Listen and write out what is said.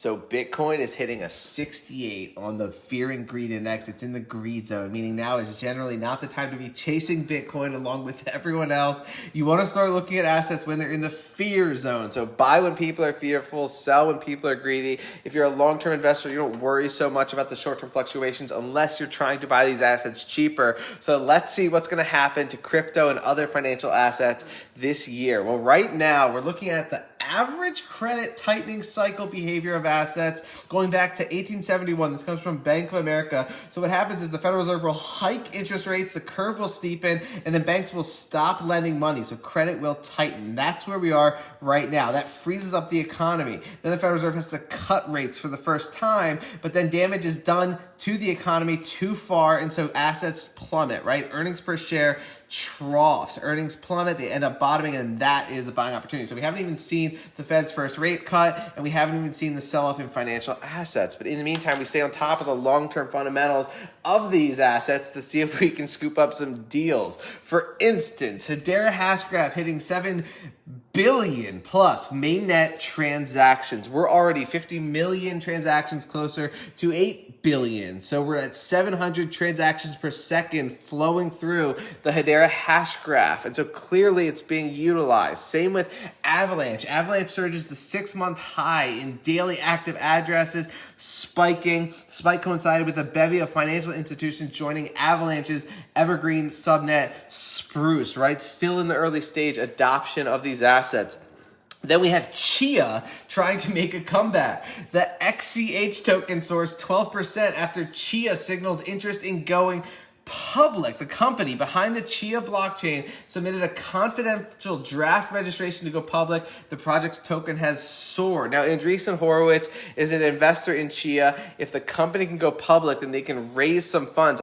So Bitcoin is hitting a 68 on the fear and greed index. It's in the greed zone, meaning now is generally not the time to be chasing Bitcoin along with everyone else. You want to start looking at assets when they're in the fear zone. So buy when people are fearful, sell when people are greedy. If you're a long-term investor, you don't worry so much about the short-term fluctuations unless you're trying to buy these assets cheaper. So let's see what's going to happen to crypto and other financial assets this year. Well, right now we're looking at the average credit tightening cycle behavior of assets going back to 1871. This comes from Bank of America. So what happens is the Federal Reserve will hike interest rates, the curve will steepen, and then banks will stop lending money. So credit will tighten. That's where we are right now. That freezes up the economy. Then the Federal Reserve has to cut rates for the first time, but then damage is done to the economy too far, and so assets plummet, right? Earnings per share troughs. Earnings plummet, they end up bottoming, and that is a buying opportunity. So we haven't even seen the Fed's first rate cut, and we haven't even seen the sell-off in financial assets. But in the meantime, we stay on top of the long-term fundamentals of these assets to see if we can scoop up some deals. For instance, Hbar hash graph hitting 7 billion plus mainnet transactions. We're already 50 million transactions closer to 8 billion. So we're at 700 transactions per second flowing through the Hbar hash graph. And so clearly it's being utilized. Same with Avalanche. Avalanche surges to 6-month high in daily active addresses, spiking. Spike coincided with a bevy of financial institutions joining Avalanche's evergreen subnet Spruce, right? Still in the early stage adoption of these assets. Then we have Chia trying to make a comeback. The XCH token soars 12% after Chia signals interest in going public. The company behind the Chia blockchain submitted a confidential draft registration to go public. The project's token has soared. Now, Andreessen Horowitz is an investor in Chia. If the company can go public, then they can raise some funds.